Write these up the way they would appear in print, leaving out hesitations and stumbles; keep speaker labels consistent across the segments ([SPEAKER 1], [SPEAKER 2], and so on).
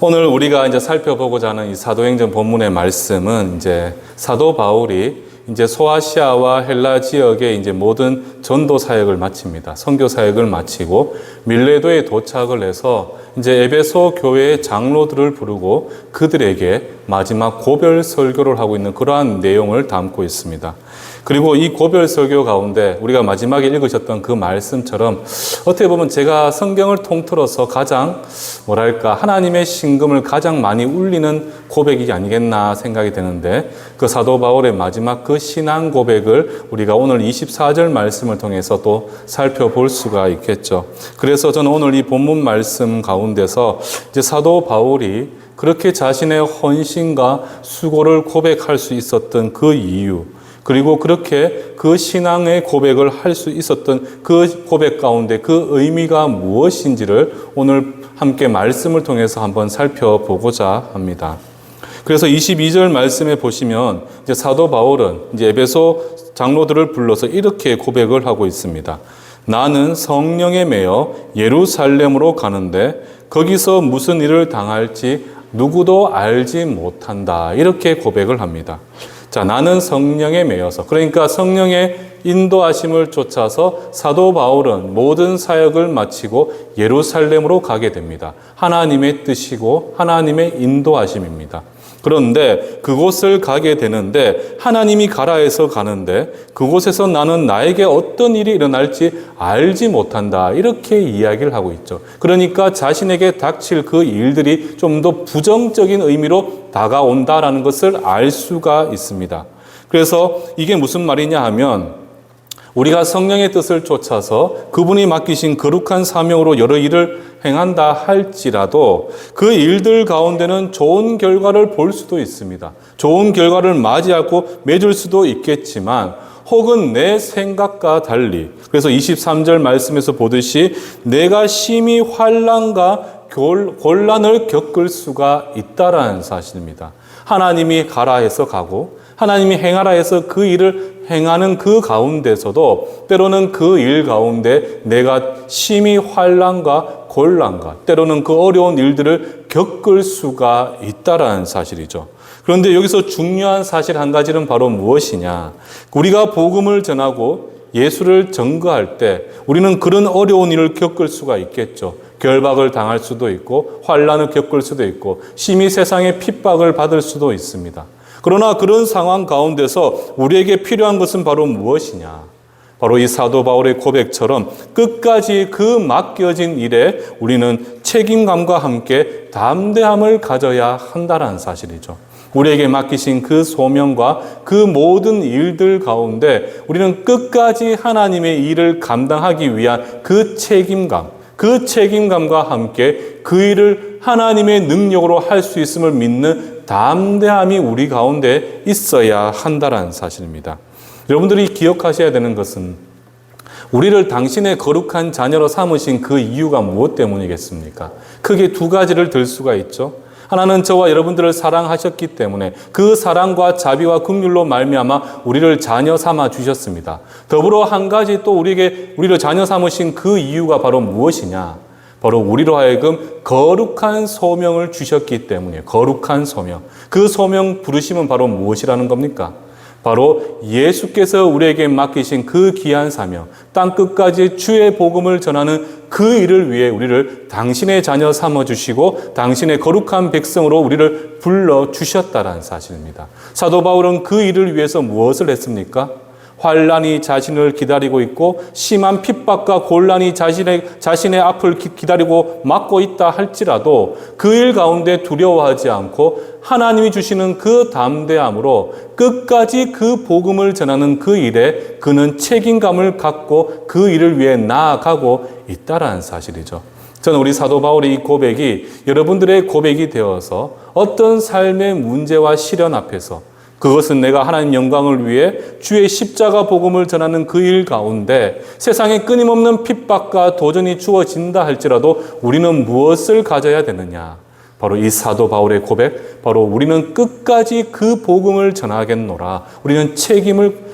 [SPEAKER 1] 오늘 우리가 이제 살펴보고자 하는 이 사도행전 본문의 말씀은 이제 사도 바울이 이제 소아시아와 헬라 지역의 이제 모든 전도 사역을 마칩니다. 선교 사역을 마치고 밀레도에 도착을 해서 이제 에베소 교회의 장로들을 부르고 그들에게 마지막 고별 설교를 하고 있는 그러한 내용을 담고 있습니다. 그리고 이 고별 설교 가운데 우리가 마지막에 읽으셨던 그 말씀처럼 어떻게 보면 제가 성경을 통틀어서 가장 하나님의 신금을 가장 많이 울리는 고백이 아니겠나 생각이 되는데, 그 사도 바울의 마지막 그 신앙 고백을 우리가 오늘 24절 말씀을 통해서 또 살펴볼 수가 있겠죠. 그래서 저는 오늘 이 본문 말씀 가운데서 이제 사도 바울이 그렇게 자신의 헌신과 수고를 고백할 수 있었던 그 이유, 그리고 그렇게 그 신앙의 고백을 할 수 있었던 그 고백 가운데 그 의미가 무엇인지를 오늘 함께 말씀을 통해서 한번 살펴보고자 합니다. 그래서 22절 말씀에 보시면 이제 사도 바울은 이제 에베소 장로들을 불러서 이렇게 고백을 하고 있습니다. 나는 성령에 매여 예루살렘으로 가는데 거기서 무슨 일을 당할지 누구도 알지 못한다. 이렇게 고백을 합니다. 자, 나는 성령에 매여서, 그러니까 성령의 인도하심을 쫓아서 사도 바울은 모든 사역을 마치고 예루살렘으로 가게 됩니다. 하나님의 뜻이고 하나님의 인도하심입니다. 그런데 그곳을 가게 되는데 하나님이 가라 해서 가는데 그곳에서 나는 나에게 어떤 일이 일어날지 알지 못한다. 이렇게 이야기를 하고 있죠. 그러니까 자신에게 닥칠 그 일들이 좀 더 부정적인 의미로 다가온다라는 것을 알 수가 있습니다. 그래서 이게 무슨 말이냐 하면 우리가 성령의 뜻을 쫓아서 그분이 맡기신 거룩한 사명으로 여러 일을 행한다 할지라도 그 일들 가운데는 좋은 결과를 볼 수도 있습니다. 좋은 결과를 맞이하고 맺을 수도 있겠지만 혹은 내 생각과 달리, 그래서 23절 말씀에서 보듯이 내가 심히 환난과 곤란을 겪을 수가 있다라는 사실입니다. 하나님이 가라 해서 가고 하나님이 행하라 해서 그 일을 행하는 그 가운데서도 때로는 그 일 가운데 내가 심히 환난과 곤란과 때로는 그 어려운 일들을 겪을 수가 있다라는 사실이죠. 그런데 여기서 중요한 사실 한 가지는 바로 무엇이냐? 우리가 복음을 전하고 예수를 증거할 때 우리는 그런 어려운 일을 겪을 수가 있겠죠. 결박을 당할 수도 있고 환난을 겪을 수도 있고 심히 세상의 핍박을 받을 수도 있습니다. 그러나 그런 상황 가운데서 우리에게 필요한 것은 바로 무엇이냐? 바로 이 사도 바울의 고백처럼 끝까지 그 맡겨진 일에 우리는 책임감과 함께 담대함을 가져야 한다는 사실이죠. 우리에게 맡기신 그 소명과 그 모든 일들 가운데 우리는 끝까지 하나님의 일을 감당하기 위한 그 책임감과 함께 그 일을 하나님의 능력으로 할 수 있음을 믿는 담대함이 우리 가운데 있어야 한다는 사실입니다. 여러분들이 기억하셔야 되는 것은 우리를 당신의 거룩한 자녀로 삼으신 그 이유가 무엇 때문이겠습니까? 크게 두 가지를 들 수가 있죠. 하나는 저와 여러분들을 사랑하셨기 때문에 그 사랑과 자비와 긍휼로 말미암아 우리를 자녀 삼아 주셨습니다. 더불어 한 가지 또 우리를 자녀 삼으신 그 이유가 바로 무엇이냐? 바로 우리로 하여금 거룩한 소명을 주셨기 때문에 거룩한 소명. 그 소명 부르심은 바로 무엇이라는 겁니까? 바로 예수께서 우리에게 맡기신 그 귀한 사명, 땅끝까지 주의 복음을 전하는 그 일을 위해 우리를 당신의 자녀 삼아주시고 당신의 거룩한 백성으로 우리를 불러주셨다는 사실입니다. 사도 바울은 그 일을 위해서 무엇을 했습니까? 환난이 자신을 기다리고 있고 심한 핍박과 곤란이 자신의 앞을 기다리고 막고 있다 할지라도 그 일 가운데 두려워하지 않고 하나님이 주시는 그 담대함으로 끝까지 그 복음을 전하는 그 일에 그는 책임감을 갖고 그 일을 위해 나아가고 있다라는 사실이죠. 저는 우리 사도 바울의 이 고백이 여러분들의 고백이 되어서 어떤 삶의 문제와 시련 앞에서 그것은 내가 하나님 영광을 위해 주의 십자가 복음을 전하는 그 일 가운데 세상에 끊임없는 핍박과 도전이 주어진다 할지라도 우리는 무엇을 가져야 되느냐? 바로 이 사도 바울의 고백, 바로 우리는 끝까지 그 복음을 전하겠노라. 우리는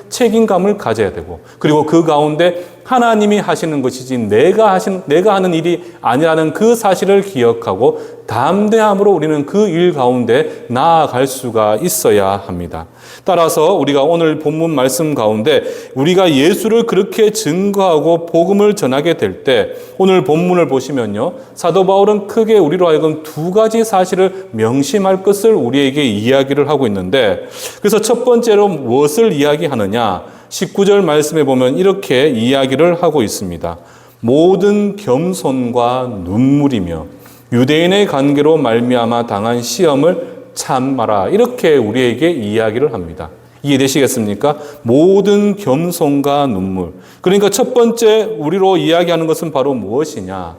[SPEAKER 1] 책임감을 가져야 되고 그리고 그 가운데 하나님이 하시는 것이지 내가 하는 일이 아니라는 그 사실을 기억하고 담대함으로 우리는 그 일 가운데 나아갈 수가 있어야 합니다. 따라서 우리가 오늘 본문 말씀 가운데 우리가 예수를 그렇게 증거하고 복음을 전하게 될 때 오늘 본문을 보시면요, 사도 바울은 크게 우리로 하여금 두 가지 사실을 명심할 것을 우리에게 이야기를 하고 있는데, 그래서 첫 번째로 무엇을 이야기하느냐, 19절 말씀에 보면 이렇게 이야기를 하고 있습니다. 모든 겸손과 눈물이며 유대인의 관계로 말미암아 당한 시험을 참아라, 이렇게 우리에게 이야기를 합니다. 이해되시겠습니까? 모든 겸손과 눈물. 그러니까 첫 번째 우리로 이야기하는 것은 바로 무엇이냐?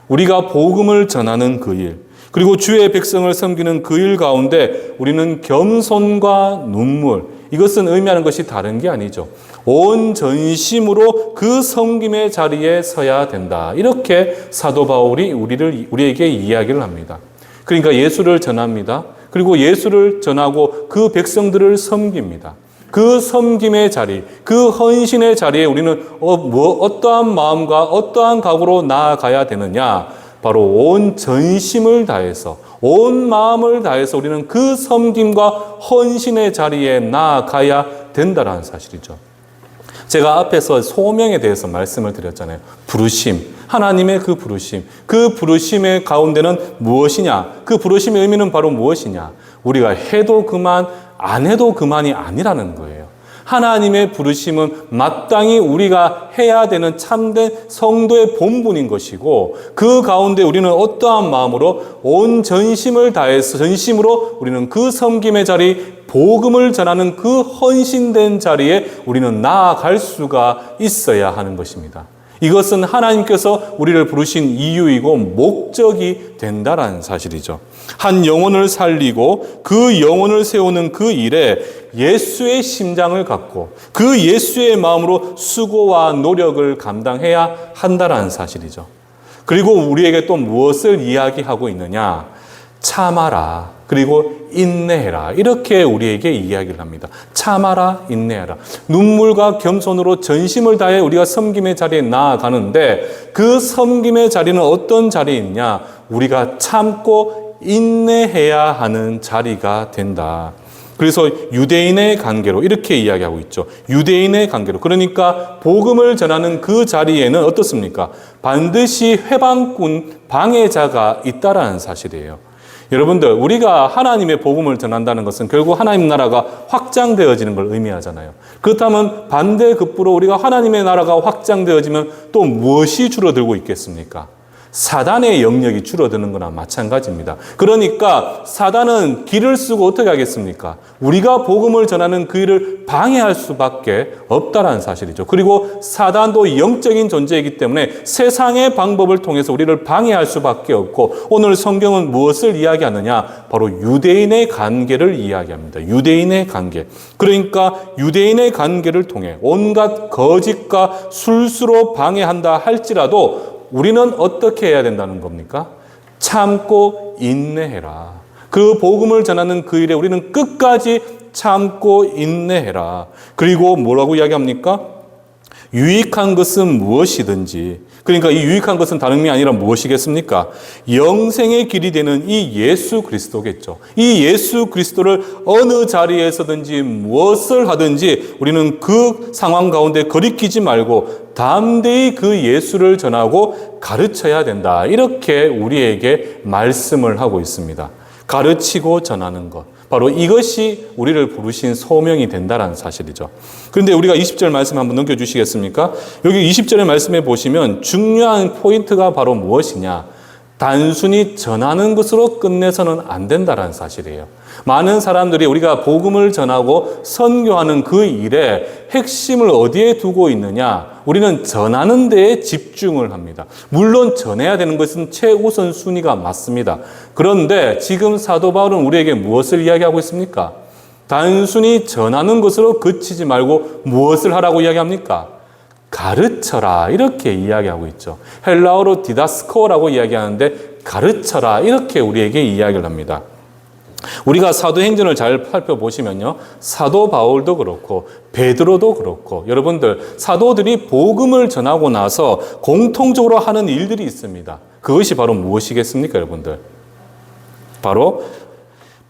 [SPEAKER 1] 우리가 복음을 전하는 그 일, 그리고 주의 백성을 섬기는 그 일 가운데 우리는 겸손과 눈물, 이것은 의미하는 것이 다른 게 아니죠. 온 전심으로 그 섬김의 자리에 서야 된다. 이렇게 사도 바울이 우리에게 이야기를 합니다. 그러니까 예수를 전합니다. 그리고 예수를 전하고 그 백성들을 섬깁니다. 그 섬김의 자리, 그 헌신의 자리에 우리는 어떠한 마음과 어떠한 각오로 나아가야 되느냐? 바로 온 전심을 다해서, 온 마음을 다해서 우리는 그 섬김과 헌신의 자리에 나아가야 된다는 사실이죠. 제가 앞에서 소명에 대해서 말씀을 드렸잖아요. 부르심, 하나님의 그 부르심의 가운데는 무엇이냐? 그 부르심의 의미는 바로 무엇이냐? 우리가 해도 그만, 안 해도 그만이 아니라는 거예요. 하나님의 부르심은 마땅히 우리가 해야 되는 참된 성도의 본분인 것이고, 그 가운데 우리는 어떠한 마음으로 온 전심을 다해서, 전심으로 우리는 그 섬김의 자리, 복음을 전하는 그 헌신된 자리에 우리는 나아갈 수가 있어야 하는 것입니다. 이것은 하나님께서 우리를 부르신 이유이고 목적이 된다라는 사실이죠. 한 영혼을 살리고 그 영혼을 세우는 그 일에 예수의 심장을 갖고 그 예수의 마음으로 수고와 노력을 감당해야 한다라는 사실이죠. 그리고 우리에게 또 무엇을 이야기하고 있느냐? 참아라, 그리고 인내해라, 이렇게 우리에게 이야기를 합니다. 참아라, 인내해라. 눈물과 겸손으로 전심을 다해 우리가 섬김의 자리에 나아가는데, 그 섬김의 자리는 어떤 자리이냐? 우리가 참고 인내해야 하는 자리가 된다. 그래서 유대인의 관계로 이렇게 이야기하고 있죠. 유대인의 관계로. 그러니까 복음을 전하는 그 자리에는 어떻습니까? 반드시 회방꾼, 방해자가 있다라는 사실이에요. 여러분들, 우리가 하나님의 복음을 전한다는 것은 결국 하나님 나라가 확장되어지는 걸 의미하잖아요. 그렇다면 반대급부로 우리가 하나님의 나라가 확장되어지면 또 무엇이 줄어들고 있겠습니까? 사단의 영역이 줄어드는 거나 마찬가지입니다. 그러니까 사단은 길을 쓰고 어떻게 하겠습니까? 우리가 복음을 전하는 그 일을 방해할 수밖에 없다라는 사실이죠. 그리고 사단도 영적인 존재이기 때문에 세상의 방법을 통해서 우리를 방해할 수밖에 없고, 오늘 성경은 무엇을 이야기하느냐? 바로 유대인의 관계를 이야기합니다. 유대인의 관계. 그러니까 유대인의 관계를 통해 온갖 거짓과 술수로 방해한다 할지라도 우리는 어떻게 해야 된다는 겁니까? 참고 인내해라. 그 복음을 전하는 그 일에 우리는 끝까지 참고 인내해라. 그리고 뭐라고 이야기합니까? 유익한 것은 무엇이든지, 그러니까 이 유익한 것은 다른 게 아니라 무엇이겠습니까? 영생의 길이 되는 이 예수 그리스도겠죠. 이 예수 그리스도를 어느 자리에서든지 무엇을 하든지 우리는 그 상황 가운데 거리끼지 말고 담대히 그 예수를 전하고 가르쳐야 된다. 이렇게 우리에게 말씀을 하고 있습니다. 가르치고 전하는 것. 바로 이것이 우리를 부르신 소명이 된다는 사실이죠. 그런데 우리가 20절 말씀 한번 넘겨주시겠습니까? 여기 20절의 말씀에 보시면 중요한 포인트가 바로 무엇이냐? 단순히 전하는 것으로 끝내서는 안 된다는 사실이에요. 많은 사람들이 우리가 복음을 전하고 선교하는 그 일에 핵심을 어디에 두고 있느냐? 우리는 전하는 데에 집중을 합니다. 물론 전해야 되는 것은 최우선 순위가 맞습니다. 그런데 지금 사도 바울은 우리에게 무엇을 이야기하고 있습니까? 단순히 전하는 것으로 그치지 말고 무엇을 하라고 이야기합니까? 가르쳐라, 이렇게 이야기하고 있죠. 헬라어로 디다스코라고 이야기하는데 가르쳐라, 이렇게 우리에게 이야기를 합니다. 우리가 사도행전을 잘 살펴보시면요, 사도 바울도 그렇고 베드로도 그렇고 여러분들 사도들이 복음을 전하고 나서 공통적으로 하는 일들이 있습니다. 그것이 바로 무엇이겠습니까, 여러분들? 바로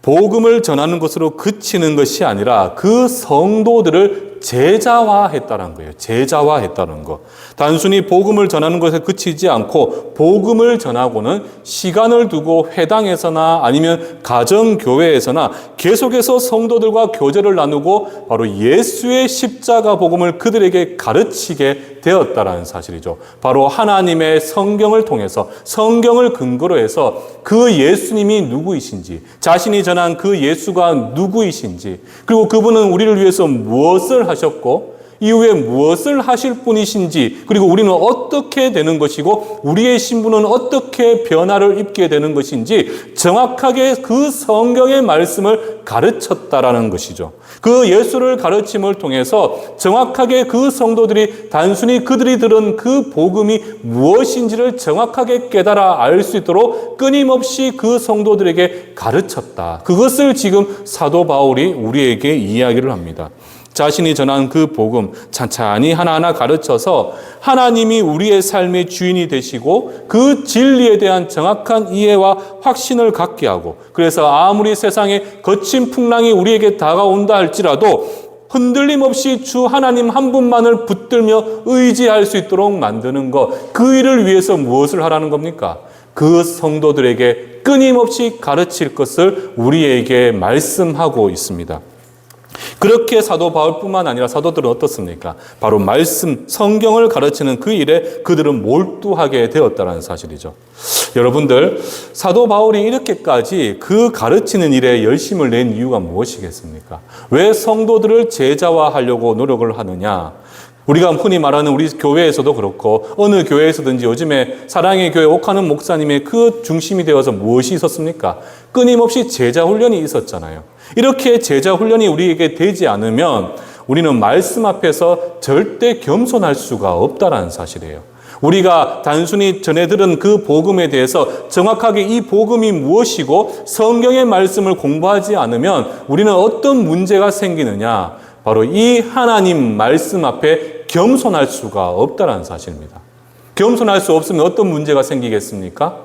[SPEAKER 1] 복음을 전하는 것으로 그치는 것이 아니라 그 성도들을 제자화했다는 거예요. 제자화했다는 거. 단순히 복음을 전하는 것에 그치지 않고 복음을 전하고는 시간을 두고 회당에서나 아니면 가정교회에서나 계속해서 성도들과 교제를 나누고 바로 예수의 십자가 복음을 그들에게 가르치게 되었다라는 사실이죠. 바로 하나님의 성경을 통해서 성경을 근거로 해서 그 예수님이 누구이신지, 자신이 전한 그 예수가 누구이신지, 그리고 그분은 우리를 위해서 무엇을 하셨고 이후에 무엇을 하실 분이신지, 그리고 우리는 어떻게 되는 것이고 우리의 신분은 어떻게 변화를 입게 되는 것인지 정확하게 그 성경의 말씀을 가르쳤다라는 것이죠. 그 예수를 가르침을 통해서 정확하게 그 성도들이 단순히 그들이 들은 그 복음이 무엇인지를 정확하게 깨달아 알 수 있도록 끊임없이 그 성도들에게 가르쳤다. 그것을 지금 사도 바울이 우리에게 이야기를 합니다. 자신이 전한 그 복음 찬찬히 하나하나 가르쳐서 하나님이 우리의 삶의 주인이 되시고 그 진리에 대한 정확한 이해와 확신을 갖게 하고, 그래서 아무리 세상에 거친 풍랑이 우리에게 다가온다 할지라도 흔들림 없이 주 하나님 한 분만을 붙들며 의지할 수 있도록 만드는 것, 그 일을 위해서 무엇을 하라는 겁니까? 그 성도들에게 끊임없이 가르칠 것을 우리에게 말씀하고 있습니다. 그렇게 사도 바울뿐만 아니라 사도들은 어떻습니까? 바로 말씀, 성경을 가르치는 그 일에 그들은 몰두하게 되었다는 사실이죠. 여러분들, 사도 바울이 이렇게까지 그 가르치는 일에 열심을 낸 이유가 무엇이겠습니까? 왜 성도들을 제자화하려고 노력을 하느냐? 우리가 흔히 말하는 우리 교회에서도 그렇고 어느 교회에서든지 요즘에 사랑의 교회 옥하는 목사님의 그 중심이 되어서 무엇이 있었습니까? 끊임없이 제자 훈련이 있었잖아요. 이렇게 제자 훈련이 우리에게 되지 않으면 우리는 말씀 앞에서 절대 겸손할 수가 없다는 사실이에요. 우리가 단순히 전해 들은 그 복음에 대해서 정확하게 이 복음이 무엇이고 성경의 말씀을 공부하지 않으면 우리는 어떤 문제가 생기느냐? 바로 이 하나님 말씀 앞에 겸손할 수가 없다는 사실입니다. 겸손할 수 없으면 어떤 문제가 생기겠습니까?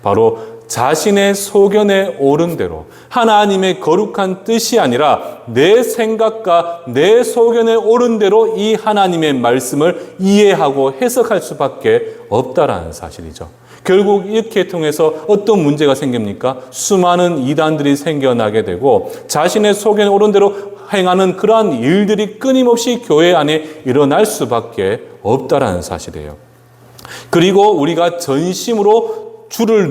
[SPEAKER 1] 바로 자신의 소견에 옳은 대로 하나님의 거룩한 뜻이 아니라 내 생각과 내 소견에 옳은 대로 이 하나님의 말씀을 이해하고 해석할 수밖에 없다라는 사실이죠. 결국 이렇게 통해서 어떤 문제가 생깁니까? 수많은 이단들이 생겨나게 되고 자신의 소견에 옳은 대로 행하는 그러한 일들이 끊임없이 교회 안에 일어날 수밖에 없다라는 사실이에요. 그리고 우리가 전심으로 주를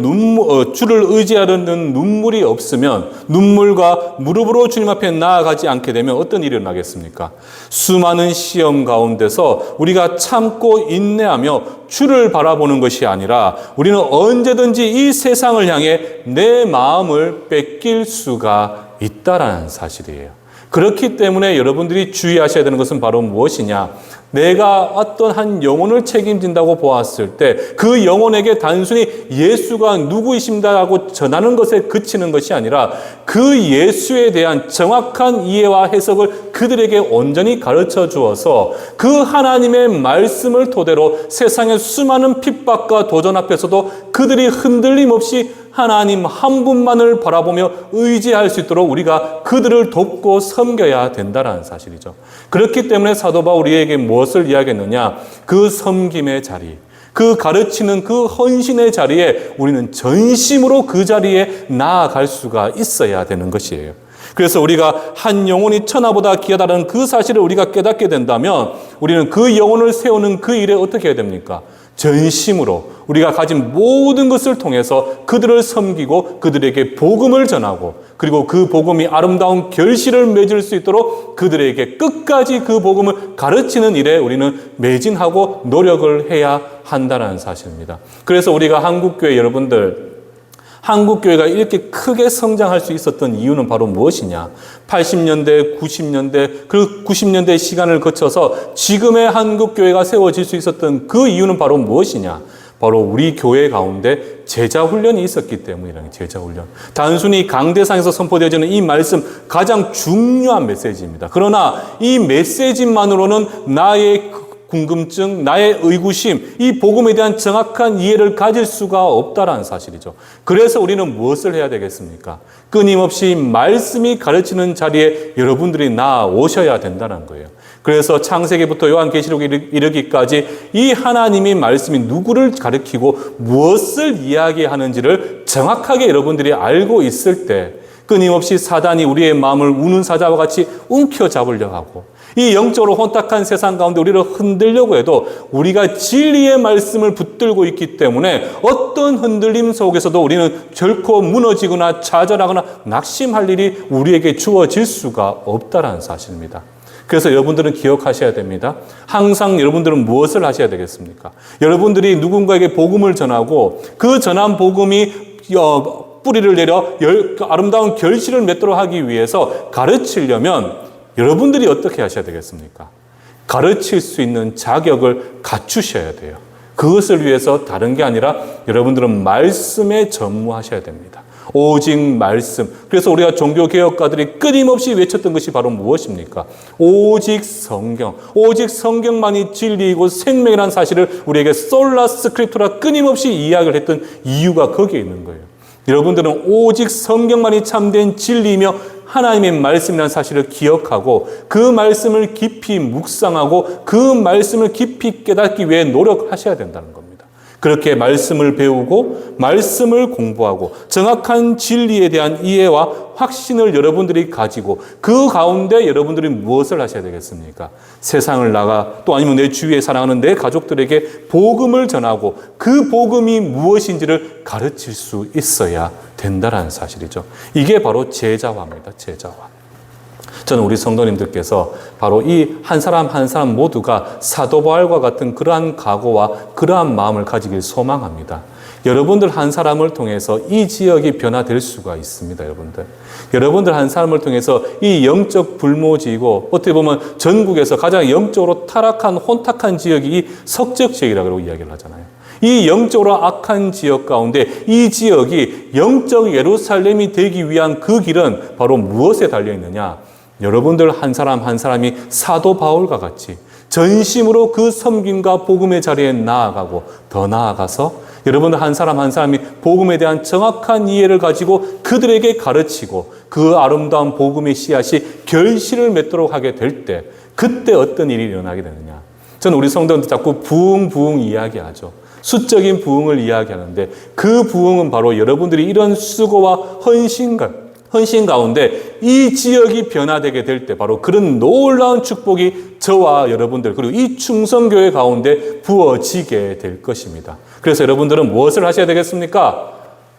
[SPEAKER 1] 의지하려는 눈물이 없으면, 눈물과 무릎으로 주님 앞에 나아가지 않게 되면 어떤 일이 일어나겠습니까? 수많은 시험 가운데서 우리가 참고 인내하며 주를 바라보는 것이 아니라 우리는 언제든지 이 세상을 향해 내 마음을 뺏길 수가 있다라는 사실이에요. 그렇기 때문에 여러분들이 주의하셔야 되는 것은 바로 무엇이냐? 내가 어떤 한 영혼을 책임진다고 보았을 때 그 영혼에게 단순히 예수가 누구이십니다라고 전하는 것에 그치는 것이 아니라 그 예수에 대한 정확한 이해와 해석을 그들에게 온전히 가르쳐 주어서 그 하나님의 말씀을 토대로 세상의 수많은 핍박과 도전 앞에서도 그들이 흔들림 없이 하나님 한 분만을 바라보며 의지할 수 있도록 우리가 그들을 돕고 섬겨야 된다는 사실이죠. 그렇기 때문에 사도 바울이 우리에게 무엇을 이야기했느냐? 그 섬김의 자리, 그 가르치는 그 헌신의 자리에 우리는 전심으로 그 자리에 나아갈 수가 있어야 되는 것이에요. 그래서 우리가 한 영혼이 천하보다 귀하다는 그 사실을 우리가 깨닫게 된다면 우리는 그 영혼을 세우는 그 일에 어떻게 해야 됩니까? 전심으로 우리가 가진 모든 것을 통해서 그들을 섬기고 그들에게 복음을 전하고, 그리고 그 복음이 아름다운 결실을 맺을 수 있도록 그들에게 끝까지 그 복음을 가르치는 일에 우리는 매진하고 노력을 해야 한다는 사실입니다. 그래서 우리가 한국교회 여러분들, 한국교회가 이렇게 크게 성장할 수 있었던 이유는 바로 무엇이냐? 80년대, 90년대, 그 90년대 시간을 거쳐서 지금의 한국교회가 세워질 수 있었던 그 이유는 바로 무엇이냐? 바로 우리 교회 가운데 제자 훈련이 있었기 때문이라는 제자 훈련. 단순히 강대상에서 선포되어지는 이 말씀 가장 중요한 메시지입니다. 그러나 이 메시지만으로는 나의 궁금증, 나의 의구심, 이 복음에 대한 정확한 이해를 가질 수가 없다라는 사실이죠. 그래서 우리는 무엇을 해야 되겠습니까? 끊임없이 말씀이 가르치는 자리에 여러분들이 나아오셔야 된다는 거예요. 그래서 창세기부터 요한계시록에 이르기까지 이 하나님의 말씀이 누구를 가르치고 무엇을 이야기하는지를 정확하게 여러분들이 알고 있을 때 끊임없이 사단이 우리의 마음을 우는 사자와 같이 움켜잡으려 하고 이 영적으로 혼탁한 세상 가운데 우리를 흔들려고 해도 우리가 진리의 말씀을 붙들고 있기 때문에 어떤 흔들림 속에서도 우리는 결코 무너지거나 좌절하거나 낙심할 일이 우리에게 주어질 수가 없다는 사실입니다. 그래서 여러분들은 기억하셔야 됩니다. 항상 여러분들은 무엇을 하셔야 되겠습니까? 여러분들이 누군가에게 복음을 전하고 그 전한 복음이 뿌리를 내려 아름다운 결실을 맺도록 하기 위해서 가르치려면 여러분들이 어떻게 하셔야 되겠습니까? 가르칠 수 있는 자격을 갖추셔야 돼요. 그것을 위해서 다른 게 아니라 여러분들은 말씀에 전무하셔야 됩니다. 오직 말씀. 그래서 우리가 종교개혁가들이 끊임없이 외쳤던 것이 바로 무엇입니까? 오직 성경. 오직 성경만이 진리이고 생명이라는 사실을 우리에게 솔라 스크립투라 끊임없이 이야기를 했던 이유가 거기에 있는 거예요. 여러분들은 오직 성경만이 참된 진리이며 하나님의 말씀이라는 사실을 기억하고 그 말씀을 깊이 묵상하고 그 말씀을 깊이 깨닫기 위해 노력하셔야 된다는 겁니다. 그렇게 말씀을 배우고 말씀을 공부하고 정확한 진리에 대한 이해와 확신을 여러분들이 가지고 그 가운데 여러분들이 무엇을 하셔야 되겠습니까? 세상을 나가 또 아니면 내 주위에 사랑하는 내 가족들에게 복음을 전하고 그 복음이 무엇인지를 가르칠 수 있어야 된다는 사실이죠. 이게 바로 제자화입니다. 제자화. 저는 우리 성도님들께서 바로 이 한 사람 한 사람 모두가 사도 바울과 같은 그러한 각오와 그러한 마음을 가지길 소망합니다. 여러분들 한 사람을 통해서 이 지역이 변화될 수가 있습니다. 여러분들 한 사람을 통해서 이 영적 불모지이고 어떻게 보면 전국에서 가장 영적으로 타락한 혼탁한 지역이 이 석적 지역이라고 이야기를 하잖아요. 이 영적으로 악한 지역 가운데 이 지역이 영적 예루살렘이 되기 위한 그 길은 바로 무엇에 달려있느냐? 여러분들 한 사람 한 사람이 사도 바울과 같이 전심으로 그 섬김과 복음의 자리에 나아가고 더 나아가서 여러분들 한 사람 한 사람이 복음에 대한 정확한 이해를 가지고 그들에게 가르치고 그 아름다운 복음의 씨앗이 결실을 맺도록 하게 될 때 그때 어떤 일이 일어나게 되느냐? 저는 우리 성도들 자꾸 부흥 이야기하죠. 수적인 부흥을 이야기하는데 그 부흥은 바로 여러분들이 이런 수고와 헌신 가운데 이 지역이 변화되게 될 때 바로 그런 놀라운 축복이 저와 여러분들 그리고 이 충성교회 가운데 부어지게 될 것입니다. 그래서 여러분들은 무엇을 하셔야 되겠습니까?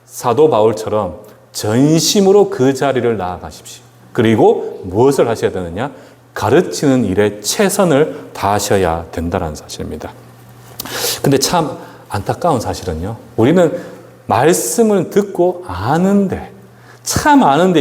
[SPEAKER 1] 사도 바울처럼 전심으로 그 자리를 나아가십시오. 그리고 무엇을 하셔야 되느냐? 가르치는 일에 최선을 다하셔야 된다는 사실입니다. 근데 참 안타까운 사실은요. 우리는 말씀을 듣고 아는데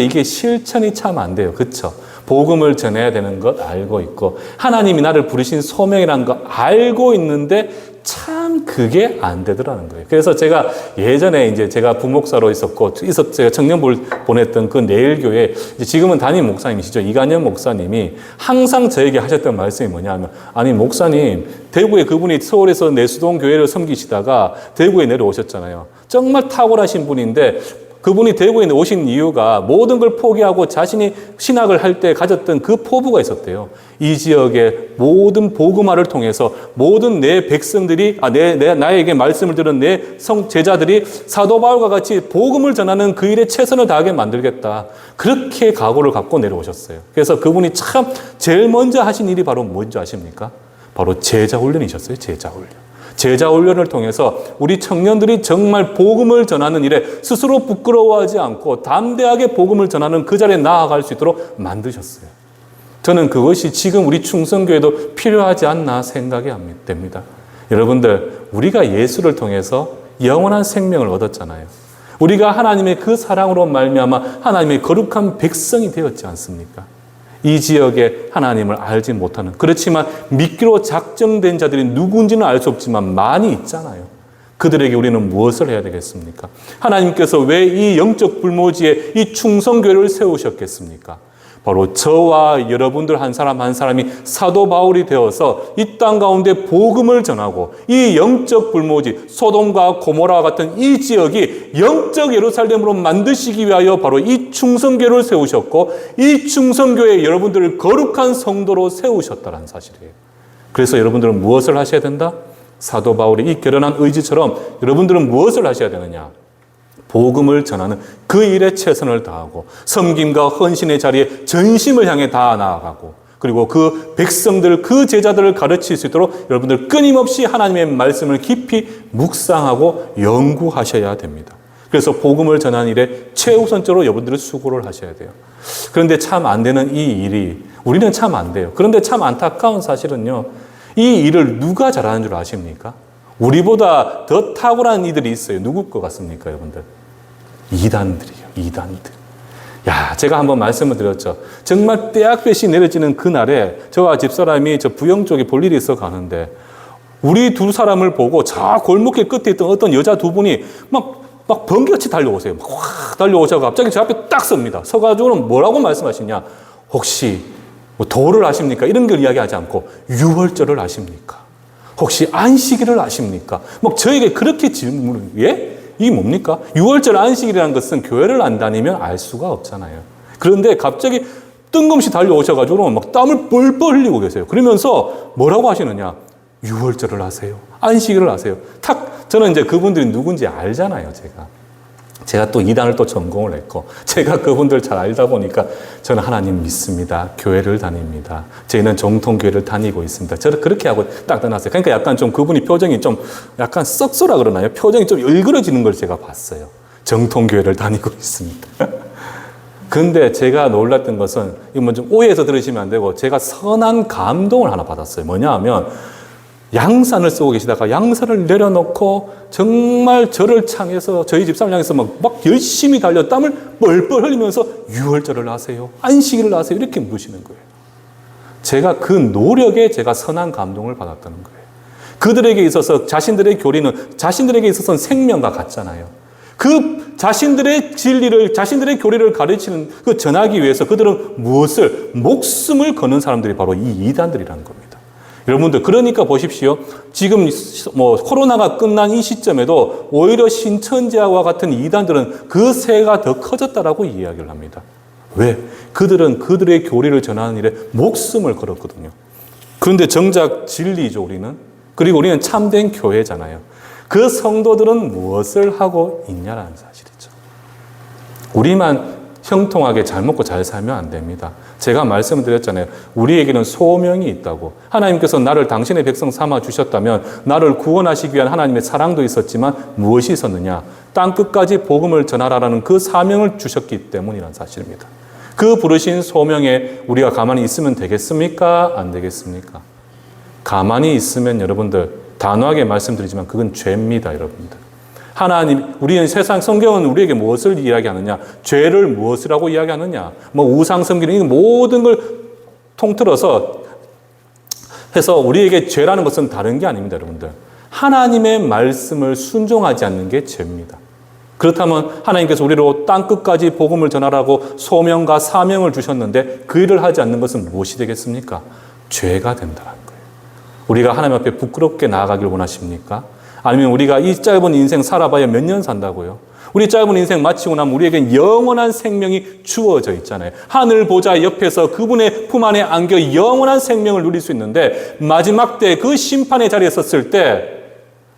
[SPEAKER 1] 이게 실천이 참 안 돼요. 그렇죠? 복음을 전해야 되는 것 알고 있고 하나님이 나를 부르신 소명이라는 거 알고 있는데 참 그게 안 되더라는 거예요. 그래서 제가 예전에 이제 제가 부목사로 제가 청년부를 보냈던 그 내일교회 지금은 담임 목사님이시죠. 이간현 목사님이 항상 저에게 하셨던 말씀이 뭐냐면 아니 목사님 대구에 그분이 서울에서 내수동 교회를 섬기시다가 대구에 내려오셨잖아요. 정말 탁월하신 분인데 그분이 대구에 오신 이유가 모든 걸 포기하고 자신이 신학을 할 때 가졌던 그 포부가 있었대요. 이 지역의 모든 복음화를 통해서 모든 내 백성들이 나에게 말씀을 들은 내 제자들이 사도 바울과 같이 복음을 전하는 그 일에 최선을 다하게 만들겠다. 그렇게 각오를 갖고 내려오셨어요. 그래서 그분이 참 제일 먼저 하신 일이 바로 뭔지 아십니까? 바로 제자 훈련이셨어요. 제자 훈련. 제자 훈련을 통해서 우리 청년들이 정말 복음을 전하는 일에 스스로 부끄러워하지 않고 담대하게 복음을 전하는 그 자리에 나아갈 수 있도록 만드셨어요. 저는 그것이 지금 우리 충성교회도 필요하지 않나 생각이 됩니다. 여러분들, 우리가 예수를 통해서 영원한 생명을 얻었잖아요. 우리가 하나님의 그 사랑으로 말미암아 하나님의 거룩한 백성이 되었지 않습니까? 이 지역에 하나님을 알지 못하는, 그렇지만 믿기로 작정된 자들이 누군지는 알 수 없지만 많이 있잖아요. 그들에게 우리는 무엇을 해야 되겠습니까? 하나님께서 왜 이 영적 불모지에 이 충성교회를 세우셨겠습니까? 바로 저와 여러분들 한 사람 한 사람이 사도 바울이 되어서 이 땅 가운데 복음을 전하고 이 영적 불모지 소돔과 고모라와 같은 이 지역이 영적 예루살렘으로 만드시기 위하여 바로 이 충성교회를 세우셨고 이 충성교회에 여러분들을 거룩한 성도로 세우셨다는 사실이에요. 그래서 여러분들은 무엇을 하셔야 된다? 사도 바울이 이 결연한 의지처럼 여러분들은 무엇을 하셔야 되느냐? 복음을 전하는 그 일에 최선을 다하고 섬김과 헌신의 자리에 전심을 향해 다 나아가고 그리고 그 백성들, 그 제자들을 가르칠 수 있도록 여러분들 끊임없이 하나님의 말씀을 깊이 묵상하고 연구하셔야 됩니다. 그래서 복음을 전하는 일에 최우선적으로 여러분들은 수고를 하셔야 돼요. 그런데 참 안 되는 이 일이 우리는 참 안 돼요. 그런데 참 안타까운 사실은요. 이 일을 누가 잘하는 줄 아십니까? 우리보다 더 탁월한 이들이 있어요. 누굴 것 같습니까, 여러분들? 이단들이요, 이단들. 야, 제가 한번 말씀을 드렸죠. 정말 떼약볕이 내려지는 그날에 저와 집사람이 저 부영 쪽에 볼 일이 있어 가는데 우리 두 사람을 보고 저 골목길 끝에 있던 어떤 여자 두 분이 막 번개같이 달려오세요. 막 확 달려오셔서 갑자기 제 앞에 딱 섭니다. 서가지고는 뭐라고 말씀하시냐? 혹시 뭐 도를 아십니까? 이런 걸 이야기하지 않고 유월절을 아십니까? 혹시 안식일을 아십니까? 막 저에게 그렇게 질문을, 예? 이게 뭡니까? 6월절 안식일이라는 것은 교회를 안 다니면 알 수가 없잖아요. 그런데 갑자기 뜬금없이 달려오셔가지고 막 땀을 뻘뻘 흘리고 계세요. 그러면서 뭐라고 하시느냐? 6월절을 하세요. 안식일을 하세요. 저는 이제 그분들이 누군지 알잖아요, 제가 또 이단을 또 전공을 했고, 제가 그분들 잘 알다 보니까 저는 하나님 믿습니다. 교회를 다닙니다. 저희는 정통교회를 다니고 있습니다. 저를 그렇게 하고 딱 떠났어요. 그러니까 약간 좀 그분이 표정이 좀 약간 썩소라 그러나요? 표정이 좀 일그러지는 걸 제가 봤어요. 정통교회를 다니고 있습니다. 근데 제가 놀랐던 것은, 이거 좀 오해해서 들으시면 안 되고, 제가 선한 감동을 하나 받았어요. 뭐냐 하면, 양산을 쓰고 계시다가 양산을 내려놓고 정말 저를 향해서 저희 집사람을 향해서 막 열심히 달려 땀을 뻘뻘 흘리면서 유월절을 하세요. 안식일을 하세요. 이렇게 묻으시는 거예요. 제가 그 노력에 제가 선한 감동을 받았다는 거예요. 그들에게 있어서 자신들의 교리는 자신들에게 있어서는 생명과 같잖아요. 그 자신들의 진리를, 자신들의 교리를 가르치는 그 전하기 위해서 그들은 무엇을, 목숨을 거는 사람들이 바로 이 이단들이라는 겁니다. 여러분들, 그러니까 보십시오. 지금 뭐 코로나가 끝난 이 시점에도 오히려 신천지와 같은 이단들은 그 세가 더 커졌다라고 이야기를 합니다. 왜? 그들은 그들의 교리를 전하는 일에 목숨을 걸었거든요. 그런데 정작 진리죠, 우리는. 그리고 우리는 참된 교회잖아요. 그 성도들은 무엇을 하고 있냐라는 사실이죠. 우리만 형통하게 잘 먹고 잘 살면 안 됩니다. 제가 말씀을 드렸잖아요. 우리에게는 소명이 있다고. 하나님께서 나를 당신의 백성 삼아 주셨다면 나를 구원하시기 위한 하나님의 사랑도 있었지만 무엇이 있었느냐? 땅 끝까지 복음을 전하라는 그 사명을 주셨기 때문이라는 사실입니다. 그 부르신 소명에 우리가 가만히 있으면 되겠습니까? 안 되겠습니까? 가만히 있으면 여러분들, 단호하게 말씀드리지만 그건 죄입니다, 여러분들. 하나님, 우리는 세상 성경은 우리에게 무엇을 이야기하느냐? 죄를 무엇이라고 이야기하느냐? 뭐 우상 섬기는 이 모든 걸 통틀어서 해서 우리에게 죄라는 것은 다른 게 아닙니다, 여러분들. 하나님의 말씀을 순종하지 않는 게 죄입니다. 그렇다면 하나님께서 우리로 땅 끝까지 복음을 전하라고 소명과 사명을 주셨는데 그 일을 하지 않는 것은 무엇이 되겠습니까? 죄가 된다는 거예요. 우리가 하나님 앞에 부끄럽게 나아가길 원하십니까? 아니면 우리가 이 짧은 인생 살아봐야 몇 년 산다고요? 우리 짧은 인생 마치고 나면 우리에겐 영원한 생명이 주어져 있잖아요. 하늘 보좌 옆에서 그분의 품 안에 안겨 영원한 생명을 누릴 수 있는데 마지막 때 그 심판의 자리에 섰을 때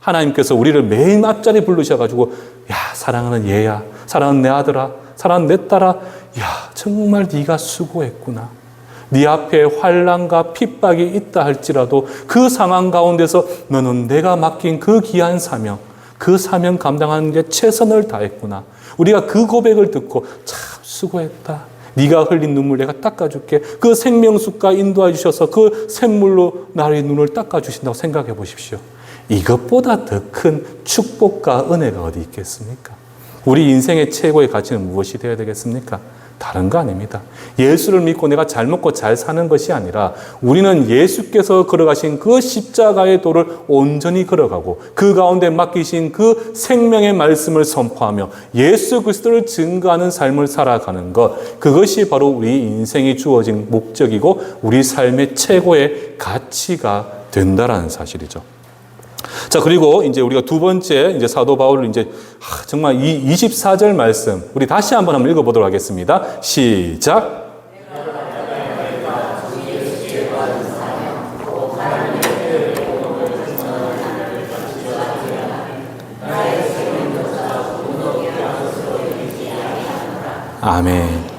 [SPEAKER 1] 하나님께서 우리를 매일 앞자리 부르셔가지고 야, 사랑하는 얘야, 사랑하는 내 아들아, 사랑하는 내 딸아, 야, 정말 네가 수고했구나. 네 앞에 환난과 핍박이 있다 할지라도 그 상황 가운데서 너는 내가 맡긴 그 귀한 사명, 그 사명 감당하는 데 최선을 다했구나. 우리가 그 고백을 듣고 참 수고했다. 네가 흘린 눈물 내가 닦아줄게. 그 생명수가 인도해 주셔서 그 샘물로 나의 눈을 닦아주신다고 생각해 보십시오. 이것보다 더 큰 축복과 은혜가 어디 있겠습니까? 우리 인생의 최고의 가치는 무엇이 되어야 되겠습니까? 다른 거 아닙니다. 예수를 믿고 내가 잘 먹고 잘 사는 것이 아니라 우리는 예수께서 걸어가신 그 십자가의 도를 온전히 걸어가고 그 가운데 맡기신 그 생명의 말씀을 선포하며 예수 그리스도를 증거하는 삶을 살아가는 것, 그것이 바로 우리 인생이 주어진 목적이고 우리 삶의 최고의 가치가 된다라는 사실이죠. 자, 그리고 이제 우리가 두 번째 이제 사도 바울을 이제 정말 이 24절 말씀 우리 다시 한번 읽어보도록 하겠습니다. 시작. 아멘.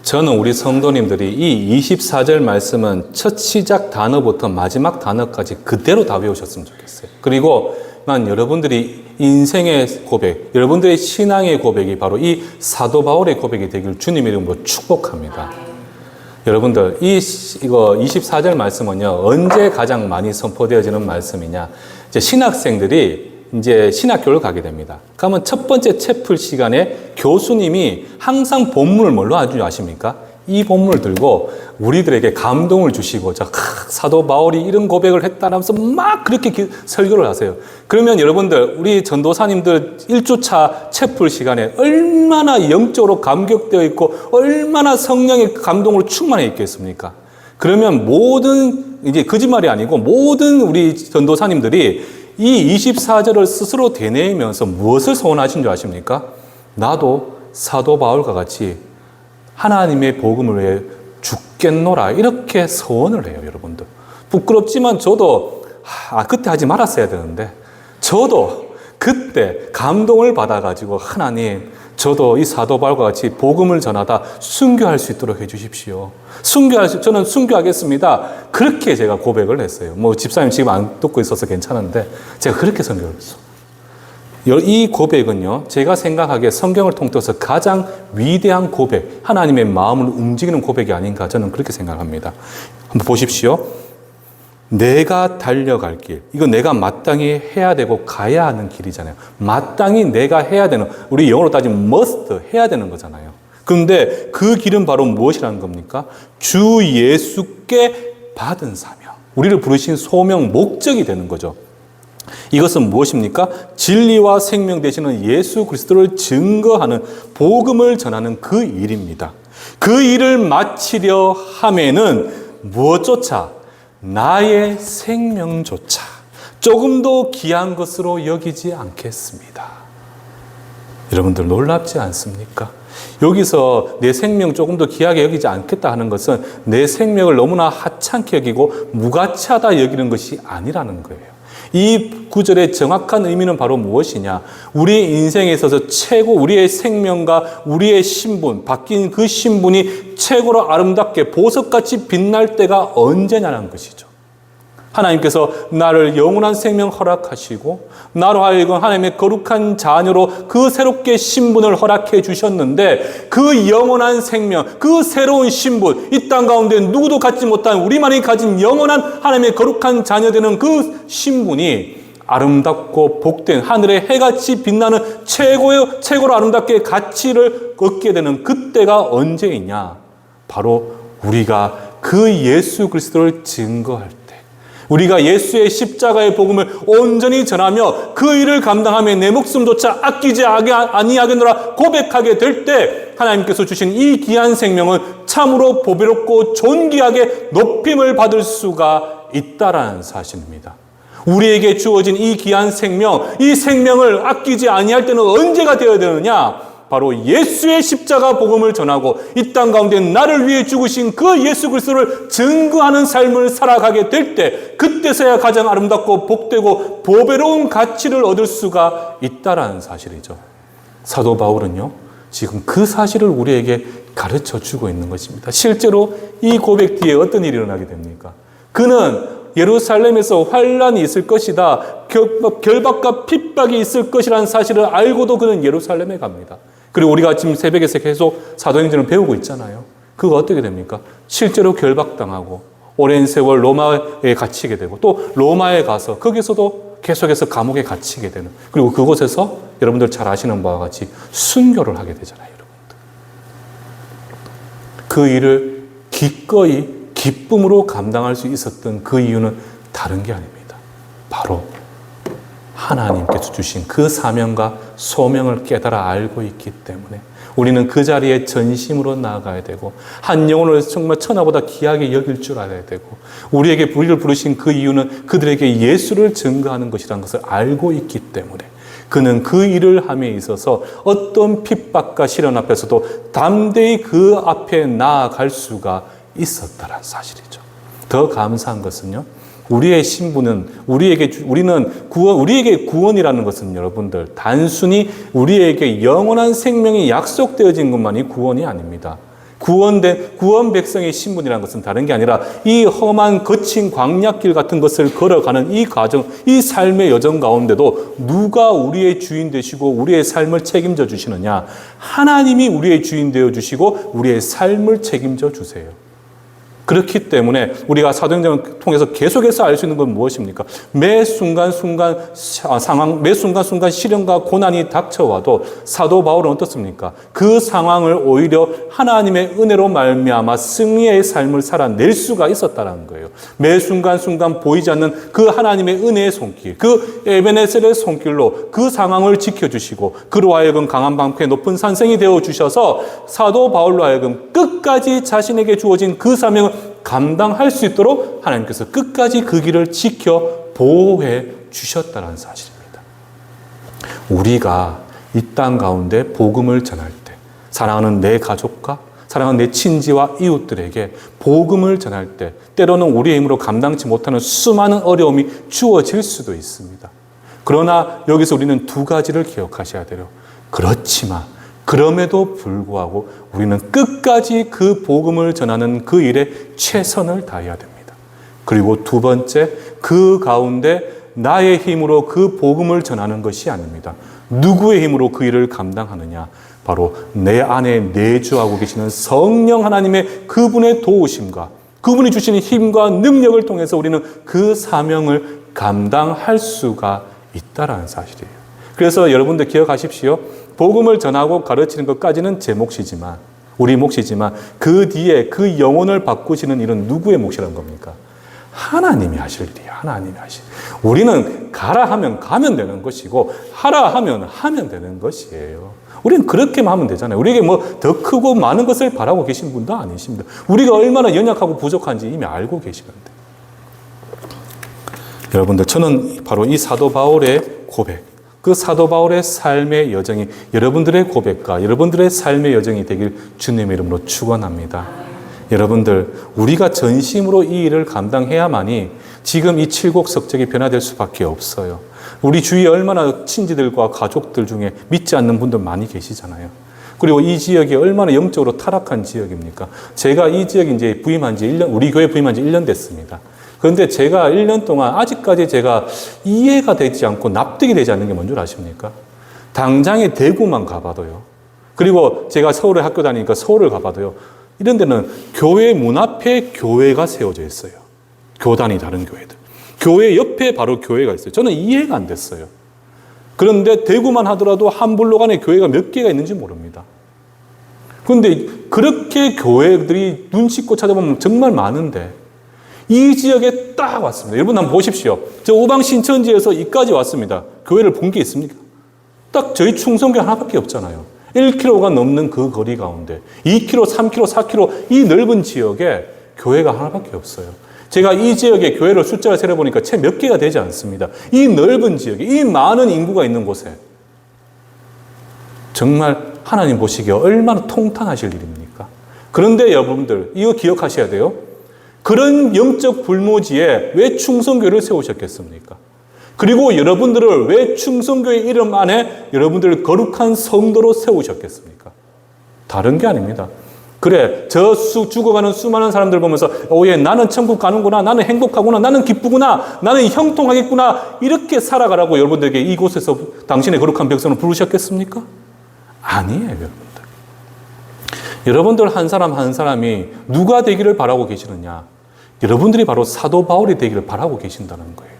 [SPEAKER 1] 저는 우리 성도님들이 이 24절 말씀은 첫 시작 단어부터 마지막 단어까지 그대로 다 외우셨으면 좋겠어요. 그리고 난 여러분들이 인생의 고백, 여러분들의 신앙의 고백이 바로 이 사도 바울의 고백이 되길 주님 이름으로 축복합니다. 여러분들, 이거 24절 말씀은요, 언제 가장 많이 선포되어지는 말씀이냐? 이제 신학생들이 이제 신학교를 가게 됩니다. 그러면 첫 번째 채플 시간에 교수님이 항상 본문을 뭘로 아십니까? 이 본문을 들고 우리들에게 감동을 주시고자 사도 바울이 이런 고백을 했다라면서 막 그렇게 설교를 하세요. 그러면 여러분들, 우리 전도사님들 1주차 채플 시간에 얼마나 영적으로 감격되어 있고 얼마나 성령의 감동으로 충만해 있겠습니까? 그러면 모든, 이제 거짓말이 아니고 모든 우리 전도사님들이 이 24절을 스스로 되뇌이면서 무엇을 소원하신 줄 아십니까? 나도 사도 바울과 같이 하나님의 복음을 위해 죽겠노라, 이렇게 소원을 해요. 여러분들, 부끄럽지만 저도 그때 하지 말았어야 되는데 저도 그때 감동을 받아가지고 하나님, 저도 이 사도 바울과 같이 복음을 전하다 순교할 수 있도록 해주십시오. 저는 순교하겠습니다. 그렇게 제가 고백을 했어요. 뭐 집사님 지금 안 듣고 있어서 괜찮은데 제가 그렇게 선교를 했어요. 이 고백은요, 제가 생각하기에 성경을 통틀어서 가장 위대한 고백, 하나님의 마음을 움직이는 고백이 아닌가, 저는 그렇게 생각합니다. 한번 보십시오. 내가 달려갈 길, 이거 내가 마땅히 해야 되고 가야 하는 길이잖아요. 마땅히 내가 해야 되는, 우리 영어로 따지면 must, 해야 되는 거잖아요. 그런데 그 길은 바로 무엇이라는 겁니까? 주 예수께 받은 사명, 우리를 부르신 소명, 목적이 되는 거죠. 이것은 무엇입니까? 진리와 생명 되시는 예수 그리스도를 증거하는, 복음을 전하는 그 일입니다. 그 일을 마치려 하면은 무엇조차, 나의 생명조차 조금도 귀한 것으로 여기지 않겠습니다. 여러분들 놀랍지 않습니까? 여기서 내 생명 조금 더 귀하게 여기지 않겠다 하는 것은 내 생명을 너무나 하찮게 여기고 무가치하다 여기는 것이 아니라는 거예요. 이 구절의 정확한 의미는 바로 무엇이냐? 우리 인생에 있어서 최고, 우리의 생명과 우리의 신분, 바뀐 그 신분이 최고로 아름답게 보석같이 빛날 때가 언제냐는 것이죠. 하나님께서 나를 영원한 생명 허락하시고 나로 하여금 하나님의 거룩한 자녀로 그 새롭게 신분을 허락해 주셨는데, 그 영원한 생명, 그 새로운 신분, 이 땅 가운데 누구도 갖지 못한 우리만이 가진 영원한 하나님의 거룩한 자녀 되는 그 신분이 아름답고 복된 하늘의 해같이 빛나는 최고로 아름답게 가치를 얻게 되는 그때가 언제이냐? 바로 우리가 그 예수 그리스도를 증거할 때, 우리가 예수의 십자가의 복음을 온전히 전하며 그 일을 감당하며 내 목숨조차 아끼지 아니하겠노라 고백하게 될 때, 하나님께서 주신 이 귀한 생명은 참으로 보배롭고 존귀하게 높임을 받을 수가 있다라는 사실입니다. 우리에게 주어진 이 귀한 생명, 이 생명을 아끼지 아니할 때는 언제가 되어야 되느냐? 바로 예수의 십자가 복음을 전하고 이 땅 가운데 나를 위해 죽으신 그 예수 그리스도를 증거하는 삶을 살아가게 될 때, 그때서야 가장 아름답고 복되고 보배로운 가치를 얻을 수가 있다라는 사실이죠. 사도 바울은요, 지금 그 사실을 우리에게 가르쳐 주고 있는 것입니다. 실제로 이 고백 뒤에 어떤 일이 일어나게 됩니까? 그는 예루살렘에서 환란이 있을 것이다, 결박과 핍박이 있을 것이라는 사실을 알고도 그는 예루살렘에 갑니다. 그리고 우리가 지금 새벽에서 계속 사도행전을 배우고 있잖아요. 그거 어떻게 됩니까? 실제로 결박당하고 오랜 세월 로마에 갇히게 되고, 또 로마에 가서 거기서도 계속해서 감옥에 갇히게 되는, 그리고 그곳에서 여러분들 잘 아시는 바와 같이 순교를 하게 되잖아요. 여러분들, 그 일을 기꺼이 기쁨으로 감당할 수 있었던 그 이유는 다른 게 아닙니다. 바로 하나님께서 주신 그 사명과 소명을 깨달아 알고 있기 때문에 우리는 그 자리에 전심으로 나아가야 되고 한 영혼을 정말 천하보다 귀하게 여길 줄 알아야 되고 우리에게 우리를 부르신 그 이유는 그들에게 예수를 증거하는 것이라는 것을 알고 있기 때문에 그는 그 일을 함에 있어서 어떤 핍박과 시련 앞에서도 담대히 그 앞에 나아갈 수가 있었다는 사실이죠. 더 감사한 것은요, 우리의 신분은 우리에게 구원이라는 것은 여러분들 단순히 우리에게 영원한 생명이 약속되어진 것만이 구원이 아닙니다. 구원 백성의 신분이라는 것은 다른 게 아니라 이 험한 거친 광야길 같은 것을 걸어가는 이 과정, 이 삶의 여정 가운데도 누가 우리의 주인 되시고 우리의 삶을 책임져 주시느냐? 하나님이 우리의 주인 되어 주시고 우리의 삶을 책임져 주세요. 그렇기 때문에 우리가 사도행전을 통해서 계속해서 알 수 있는 건 무엇입니까? 매 순간순간 시련과 고난이 닥쳐와도 사도 바울은 어떻습니까? 그 상황을 오히려 하나님의 은혜로 말미암아 승리의 삶을 살아낼 수가 있었다는 거예요. 매 순간순간 보이지 않는 그 하나님의 은혜의 손길, 그 에베네셀의 손길로 그 상황을 지켜주시고 그로 하여금 강한 방패 높은 산성이 되어주셔서 사도 바울로 하여금 끝까지 자신에게 주어진 그 사명을 감당할 수 있도록 하나님께서 끝까지 그 길을 지켜 보호해 주셨다는 사실입니다. 우리가 이 땅 가운데 복음을 전할 때 사랑하는 내 가족과 사랑하는 내 친지와 이웃들에게 복음을 전할 때 때로는 우리의 힘으로 감당치 못하는 수많은 어려움이 주어질 수도 있습니다. 그러나 여기서 우리는 두 가지를 기억하셔야 돼요. 그렇지만 그럼에도 불구하고 우리는 끝까지 그 복음을 전하는 그 일에 최선을 다해야 됩니다. 그리고 두 번째, 그 가운데 나의 힘으로 그 복음을 전하는 것이 아닙니다. 누구의 힘으로 그 일을 감당하느냐? 바로 내 안에 내주하고 계시는 성령 하나님의 그분의 도우심과 그분이 주시는 힘과 능력을 통해서 우리는 그 사명을 감당할 수가 있다라는 사실이에요. 그래서 여러분들 기억하십시오. 복음을 전하고 가르치는 것까지는 제 몫이지만 우리 몫이지만 그 뒤에 그 영혼을 바꾸시는 일은 누구의 몫이라는 겁니까? 하나님이 하실 일이에요. 하나님이 하실. 우리는 가라 하면 가면 되는 것이고 하라 하면 하면 되는 것이에요. 우리는 그렇게만 하면 되잖아요. 우리에게 뭐 더 크고 많은 것을 바라고 계신 분도 아니십니다. 우리가 얼마나 연약하고 부족한지 이미 알고 계시는데. 여러분들, 저는 바로 이 사도 바울의 고백, 그 사도 바울의 삶의 여정이 여러분들의 고백과 여러분들의 삶의 여정이 되길 주님의 이름으로 축원합니다. 여러분들, 우리가 전심으로 이 일을 감당해야만이 지금 이 칠곡 석적이 변화될 수밖에 없어요. 우리 주위에 얼마나 친지들과 가족들 중에 믿지 않는 분들 많이 계시잖아요. 그리고 이 지역이 얼마나 영적으로 타락한 지역입니까? 제가 이 지역에 이제 부임한 지 1년, 우리 교회 부임한 지 1년 됐습니다. 그런데 제가 1년 동안 아직까지 제가 이해가 되지 않고 납득이 되지 않는 게 뭔 줄 아십니까? 당장에 대구만 가봐도요. 그리고 제가 서울에 학교 다니니까 서울을 가봐도요. 이런 데는 교회 문 앞에 교회가 세워져 있어요. 교단이 다른 교회들. 교회 옆에 바로 교회가 있어요. 저는 이해가 안 됐어요. 그런데 대구만 하더라도 한 블록 안에 교회가 몇 개가 있는지 모릅니다. 그런데 그렇게 교회들이 눈치껏 찾아보면 정말 많은데 이 지역에 딱 왔습니다. 여러분 한번 보십시오. 저 우방 신천지에서 이까지 왔습니다. 교회를 본 게 있습니까? 딱 저희 충성교회 하나밖에 없잖아요. 1km가 넘는 그 거리 가운데 2km, 3km, 4km 이 넓은 지역에 교회가 하나밖에 없어요. 제가 이 지역에 교회를 숫자를 세려보니까 채 몇 개가 되지 않습니다. 이 넓은 지역에 이 많은 인구가 있는 곳에 정말 하나님 보시기에 얼마나 통탄하실 일입니까? 그런데 여러분들 이거 기억하셔야 돼요. 그런 영적 불모지에 왜 충성교회를 세우셨겠습니까? 그리고 여러분들을 왜 충성교회 이름 안에 여러분들을 거룩한 성도로 세우셨겠습니까? 다른 게 아닙니다. 그래, 죽어가는 수많은 사람들 보면서 오예, 나는 천국 가는구나, 나는 행복하구나, 나는 기쁘구나, 나는 형통하겠구나 이렇게 살아가라고 여러분들에게 이곳에서 당신의 거룩한 백성을 부르셨겠습니까? 아니에요, 여러분들. 여러분들 한 사람 한 사람이 누가 되기를 바라고 계시느냐? 여러분들이 바로 사도 바울이 되기를 바라고 계신다는 거예요.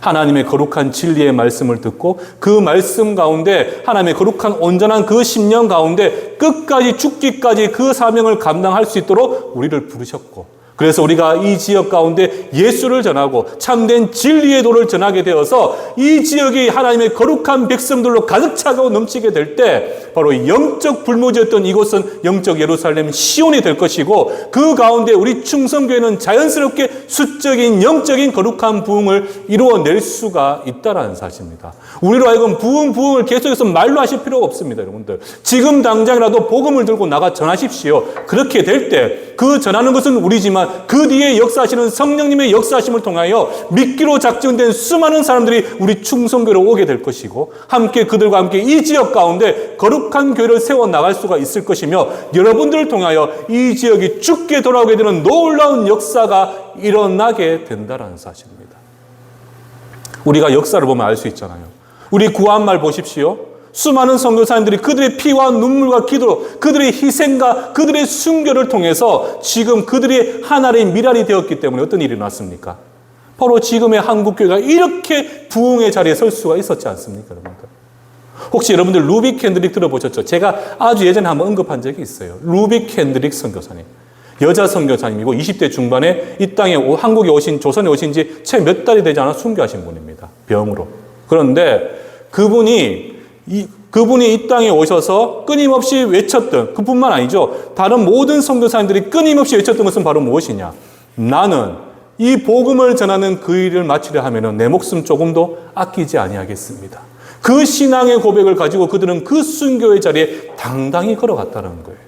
[SPEAKER 1] 하나님의 거룩한 진리의 말씀을 듣고 그 말씀 가운데 하나님의 거룩한 온전한 그 심령 가운데 끝까지 죽기까지 그 사명을 감당할 수 있도록 우리를 부르셨고, 그래서 우리가 이 지역 가운데 예수를 전하고 참된 진리의 도를 전하게 되어서 이 지역이 하나님의 거룩한 백성들로 가득 차고 넘치게 될 때 바로 영적 불모지였던 이곳은 영적 예루살렘 시온이 될 것이고, 그 가운데 우리 충성교회는 자연스럽게 수적인 영적인 거룩한 부흥을 이루어낼 수가 있다는 사실입니다. 우리로 하여금 부흥을 계속해서 말로 하실 필요가 없습니다. 여러분들, 지금 당장이라도 복음을 들고 나가 전하십시오. 그렇게 될 때 그 전하는 것은 우리지만 그 뒤에 역사하시는 성령님의 역사하심을 통하여 믿기로 작정된 수많은 사람들이 우리 충성교회로 오게 될 것이고, 함께 그들과 함께 이 지역 가운데 거룩한 교회를 세워나갈 수가 있을 것이며, 여러분들을 통하여 이 지역이 죽게 돌아오게 되는 놀라운 역사가 일어나게 된다는 사실입니다. 우리가 역사를 보면 알 수 있잖아요. 우리 구한말 보십시오. 수많은 선교사님들이 그들의 피와 눈물과 기도로, 그들의 희생과 그들의 순교를 통해서 지금 그들이 하나의 미랄이 되었기 때문에 어떤 일이 났습니까? 바로 지금의 한국교회가 이렇게 부흥의 자리에 설 수가 있었지 않습니까, 여러분들? 혹시 여러분들 루비 캔드릭 들어보셨죠? 제가 아주 예전에 한번 언급한 적이 있어요. 루비 캔드릭 선교사님. 여자 선교사님이고 20대 중반에 이 땅에 한국에 오신, 조선에 오신 지 채 몇 달이 되지 않아 순교하신 분입니다. 병으로. 그런데 그분이 이 땅에 오셔서 끊임없이 외쳤던, 그뿐만 아니죠. 다른 모든 선교사님들이 끊임없이 외쳤던 것은 바로 무엇이냐? 나는 이 복음을 전하는 그 일을 마치려 하면 내 목숨 조금도 아끼지 아니하겠습니다. 그 신앙의 고백을 가지고 그들은 그 순교의 자리에 당당히 걸어갔다는 거예요.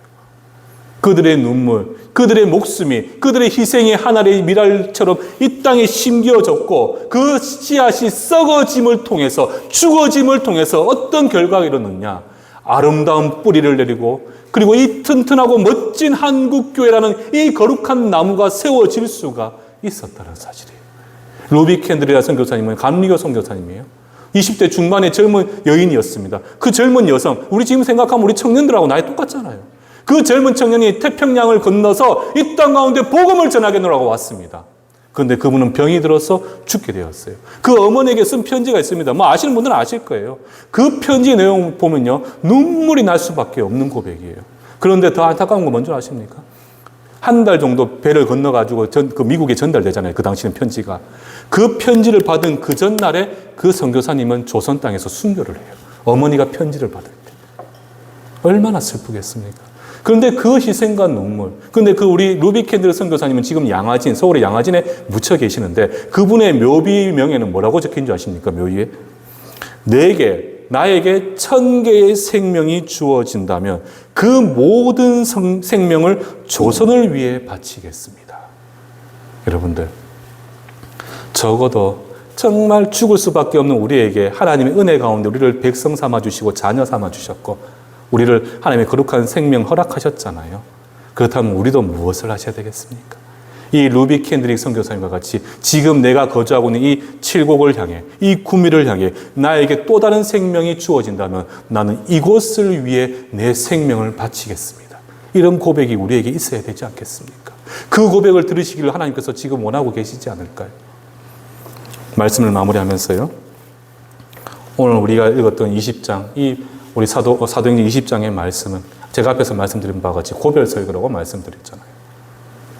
[SPEAKER 1] 그들의 눈물, 그들의 목숨이, 그들의 희생이 하나의 미랄처럼 이 땅에 심겨졌고, 그 씨앗이 썩어짐을 통해서, 죽어짐을 통해서 어떤 결과가 일어났냐? 아름다운 뿌리를 내리고, 그리고 이 튼튼하고 멋진 한국교회라는 이 거룩한 나무가 세워질 수가 있었다는 사실이에요. 루비 캔들이라는 선교사님은 감리교 선교사님이에요. 20대 중반의 젊은 여인이었습니다. 그 젊은 여성, 우리 지금 생각하면 우리 청년들하고 나이 똑같잖아요. 그 젊은 청년이 태평양을 건너서 이 땅 가운데 복음을 전하겠노라고 왔습니다. 그런데 그분은 병이 들어서 죽게 되었어요. 그 어머니에게 쓴 편지가 있습니다. 뭐 아시는 분들은 아실 거예요. 그 편지 내용 보면요, 눈물이 날 수밖에 없는 고백이에요. 그런데 더 안타까운 건 뭔지 아십니까? 한 달 정도 배를 건너가지고 그 미국에 전달되잖아요. 그 당시는 편지가. 그 편지를 받은 그 전날에 그 선교사님은 조선 땅에서 순교를 해요. 어머니가 편지를 받을 때. 얼마나 슬프겠습니까? 그런데 그 희생과 눈물, 그런데 그 우리 루비 캔들 선교사님은 지금 양화진, 서울의 양화진에 묻혀 계시는데, 그분의 묘비명에는 뭐라고 적힌 줄 아십니까? 묘비에? 나에게 1000개의 생명이 주어진다면 그 모든 생명을 조선을 위해 바치겠습니다. 여러분들, 적어도 정말 죽을 수밖에 없는 우리에게 하나님의 은혜 가운데 우리를 백성 삼아 주시고 자녀 삼아 주셨고, 우리를 하나님의 거룩한 생명 허락하셨잖아요. 그렇다면 우리도 무엇을 하셔야 되겠습니까? 이 루비 캔드릭 선교사님과 같이 지금 내가 거주하고 있는 이 칠곡을 향해, 이 구미를 향해 나에게 또 다른 생명이 주어진다면 나는 이곳을 위해 내 생명을 바치겠습니다. 이런 고백이 우리에게 있어야 되지 않겠습니까? 그 고백을 들으시기를 하나님께서 지금 원하고 계시지 않을까요? 말씀을 마무리하면서요, 오늘 우리가 읽었던 20장, 우리 사도행전 20장의 말씀은 제가 앞에서 말씀드린 바와 같이 고별설교라고 말씀드렸잖아요.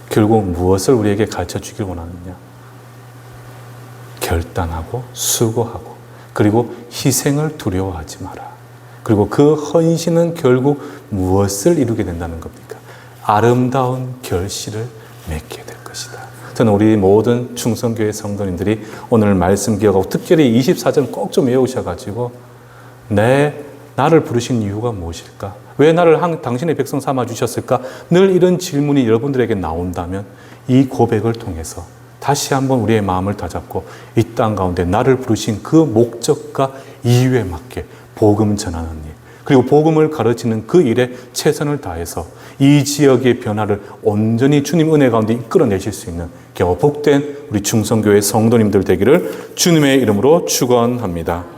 [SPEAKER 1] 결국 무엇을 우리에게 가르쳐 주길 원하느냐? 결단하고 수고하고, 그리고 희생을 두려워하지 마라. 그리고 그 헌신은 결국 무엇을 이루게 된다는 겁니까? 아름다운 결실을 맺게 될 것이다. 저는 우리 모든 충성교회 성도님들이 오늘 말씀 기억하고 특별히 24절 꼭 좀 외우셔가지고, 나를 부르신 이유가 무엇일까? 왜 나를 당신의 백성 삼아 주셨을까? 늘 이런 질문이 여러분들에게 나온다면 이 고백을 통해서 다시 한번 우리의 마음을 다잡고 이 땅 가운데 나를 부르신 그 목적과 이유에 맞게 복음 전하는 일, 그리고 복음을 가르치는 그 일에 최선을 다해서 이 지역의 변화를 온전히 주님 은혜 가운데 이끌어내실 수 있는 복된 우리 충성교회 성도님들 되기를 주님의 이름으로 축원합니다.